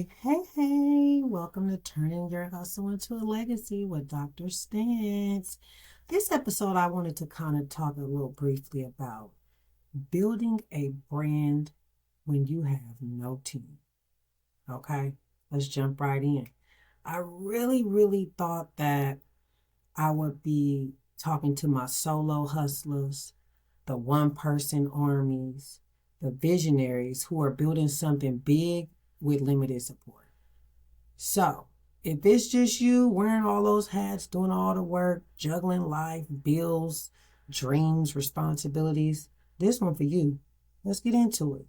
Hey, welcome to Turning Your Hustle into a Legacy with Dr. Stance. This episode, I wanted to kind of talk a little briefly about building a brand when you have no team. Okay, let's jump right in. I really thought that I would be talking to my solo hustlers, the one person armies, the visionaries who are building something big with limited support. So, if it's just you wearing all those hats, doing all the work, juggling life, bills, dreams, responsibilities, this one for you. Let's get into it.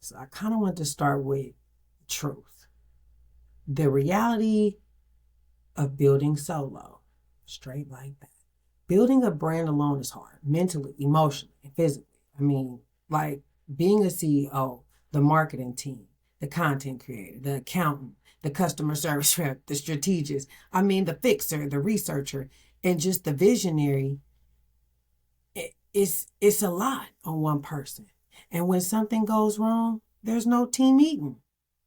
So, I kind of want to start with truth. The reality of building solo, straight like that. Building a brand alone is hard, mentally, emotionally, and physically. I mean, like being a CEO, the marketing team, the content creator, the accountant, the customer service rep, the strategist, the fixer, the researcher, and just the visionary, it's a lot on one person. And when something goes wrong, there's no team meeting.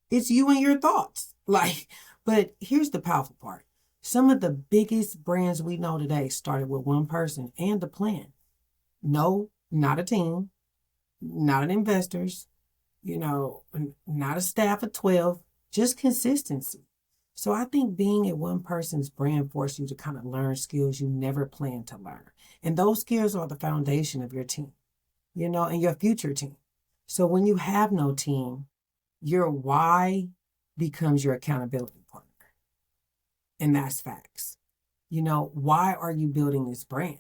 It's you and your thoughts. But here's the powerful part. Some of the biggest brands we know today started with one person and a plan. No, not a team, not an investors, not a staff of 12, just consistency. So I think being at one person's brand forces you to kind of learn skills you never planned to learn. And those skills are the foundation of your team, and your future team. So when you have no team, your why becomes your accountability partner. And that's facts. Why are you building this brand?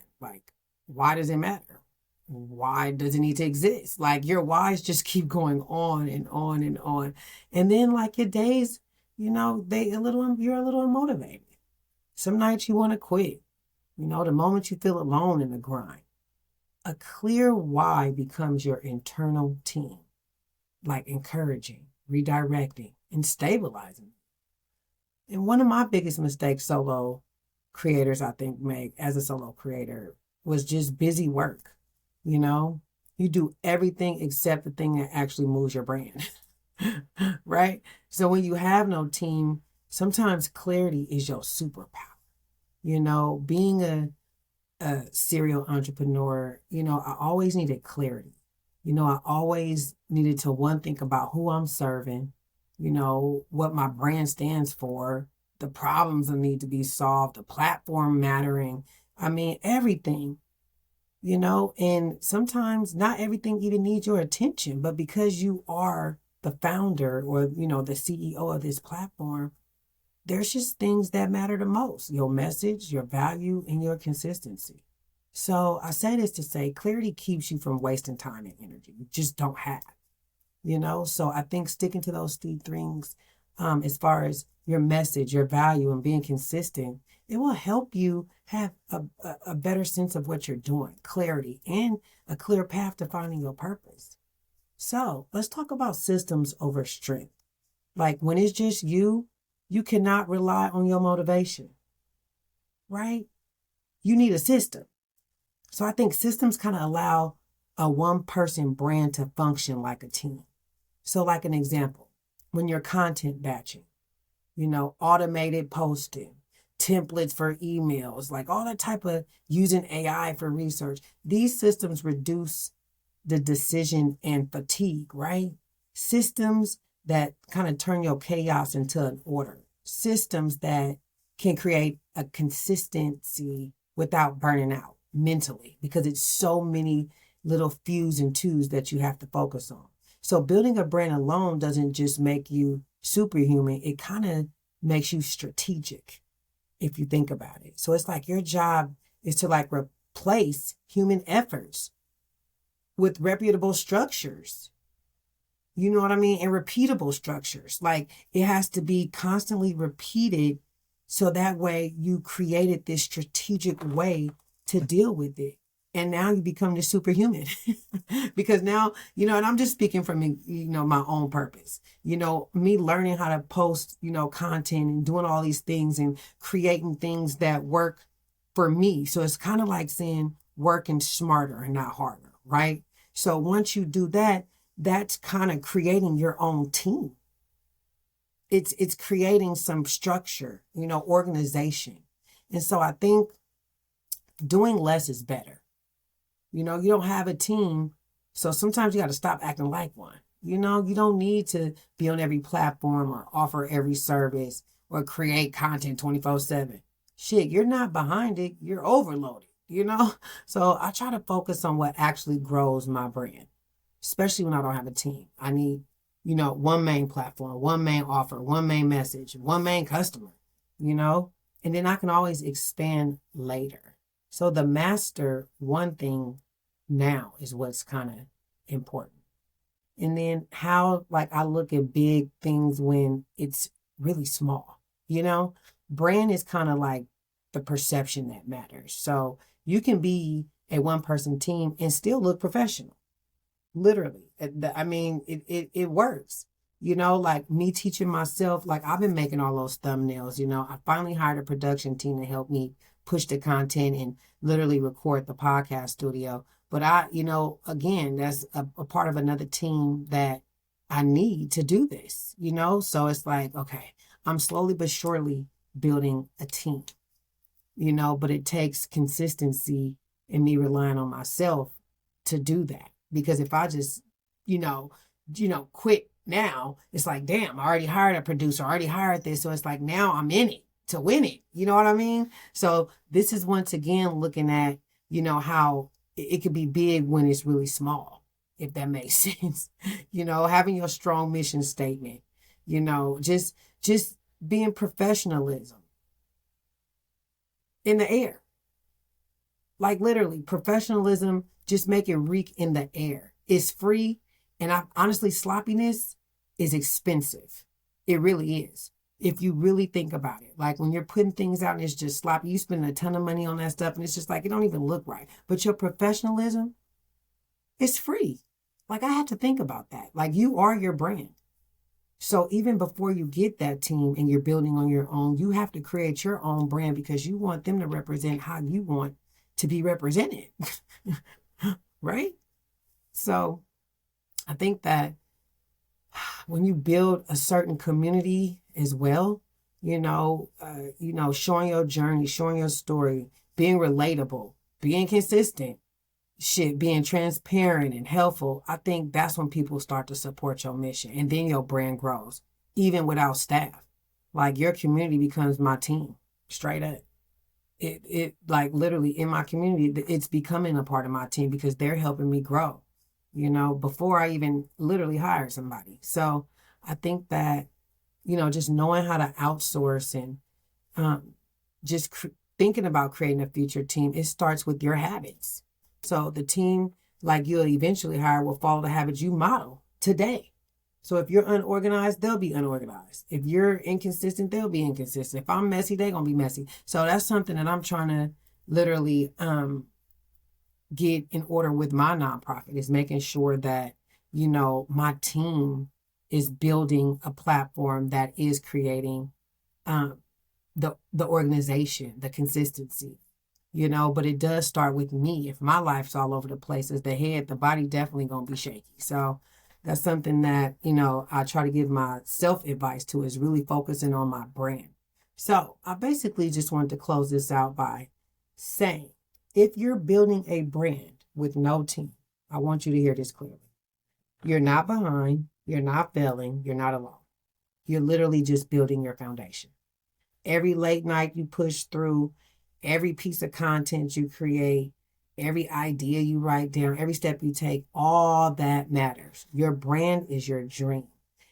Why does it matter? Why does it need to exist? Your whys just keep going on and on and on. And then your days, you're a little unmotivated. Some nights you want to quit. The moment you feel alone in the grind. A clear why becomes your internal team, encouraging, redirecting, and stabilizing. And one of my biggest mistakes solo creators, I think, make as a solo creator was just busy work. You do everything except the thing that actually moves your brand. Right? So when you have no team, sometimes clarity is your superpower. Being a serial entrepreneur, I always needed clarity. I always needed to think about who I'm serving, what my brand stands for, the problems that need to be solved, the platform mattering. Everything, and sometimes not everything even needs your attention, but because you are the founder or, the CEO of this platform, there's just things that matter the most: your message, your value, and your consistency. So I say this to say clarity keeps you from wasting time and energy you just don't have. So I think sticking to those three things, as far as your message, your value, and being consistent, it will help you have a better sense of what you're doing, clarity, and a clear path to finding your purpose. So let's talk about systems over strength. When it's just you cannot rely on your motivation, right? You need a system. So I think systems kind of allow a one-person brand to function like a team. So like an example, when you're content batching, automated posting, templates for emails, all that type of using AI for research, these systems reduce the decision and fatigue, right? Systems that kind of turn your chaos into an order. Systems that can create a consistency without burning out mentally, because it's so many little fews and twos that you have to focus on. So building a brand alone doesn't just make you superhuman. It kind of makes you strategic, if you think about it. So it's your job is to replace human efforts with reputable structures. You know what I mean? And repeatable structures. It has to be constantly repeated, so that way you created this strategic way to deal with it. And now you become the superhuman. Because now, and I'm just speaking from, my own purpose. Me learning how to post, content and doing all these things and creating things that work for me. So it's kind of like saying working smarter and not harder, right? So once you do that, that's kind of creating your own team. it's creating some structure, organization. And so I think doing less is better. You don't have a team, so sometimes you got to stop acting like one. You don't need to be on every platform or offer every service or create content 24/7. Shit, you're not behind it, you're overloaded. So I try to focus on what actually grows my brand, especially when I don't have a team. I need, one main platform, one main offer, one main message, one main customer, and then I can always expand later. So the master one thing now is what's kind of important. And then how, like, I look at big things when it's really small, brand is kind of like the perception that matters. So you can be a one person team and still look professional. Literally. I mean, it works. Like me teaching myself, like I've been making all those thumbnails, I finally hired a production team to help me push the content and literally record the podcast studio. But again, that's a part of another team that I need to do this, So it's like, okay, I'm slowly but surely building a team, but it takes consistency and me relying on myself to do that. Because if I just, quit now, it's like, damn, I already hired a producer, I already hired this. So it's like, now I'm in it to win it. You know what I mean? So this is once again looking at, how it could be big when it's really small, if that makes sense. Having your strong mission statement, just being professionalism in the air. Like literally professionalism, just make it reek in the air. It's free. And honestly, sloppiness is expensive. It really is. If you really think about it, like when you're putting things out and it's just sloppy, you spend a ton of money on that stuff and it's just like, it don't even look right. But your professionalism, it's free. Like I had to think about that. Like you are your brand. So even before you get that team and you're building on your own, you have to create your own brand because you want them to represent how you want to be represented. Right? So I think that when you build a certain community as well, showing your journey, showing your story, being relatable, being consistent, being transparent and helpful, I think that's when people start to support your mission. And then your brand grows, even without staff. Like your community becomes my team, straight up. It like literally in my community, it's becoming a part of my team because they're helping me grow, before I even literally hire somebody. So I think that, just knowing how to outsource and just thinking about creating a future team, it starts with your habits. So the team like you'll eventually hire will follow the habits you model today. So if you're unorganized, they'll be unorganized. If you're inconsistent, they'll be inconsistent. If I'm messy, they're going to be messy. So that's something that I'm trying to literally get in order with my nonprofit, is making sure that, my team is building a platform that is creating the organization, the consistency, but it does start with me. If my life's all over the place as the head, the body definitely going to be shaky. So that's something that, I try to give myself advice to, is really focusing on my brand. So I basically just wanted to close this out by saying, if you're building a brand with no team, I want you to hear this clearly. You're not behind, you're not failing, you're not alone. You're literally just building your foundation. Every late night you push through, every piece of content you create, every idea you write down, every step you take, all that matters. Your brand is your dream,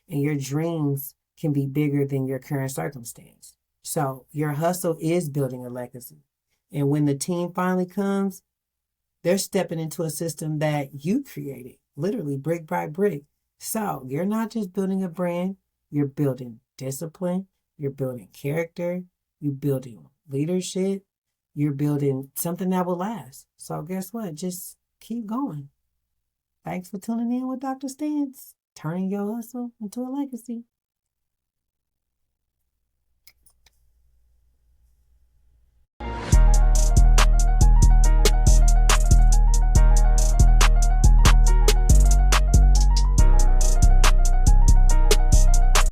and your dreams can be bigger than your current circumstance. So your hustle is building a legacy. And when the team finally comes, they're stepping into a system that you created, literally brick by brick. So you're not just building a brand, you're building discipline, you're building character, you're building leadership, you're building something that will last. So guess what? Just keep going. Thanks for tuning in with Dr. Stance, turning your hustle into a legacy.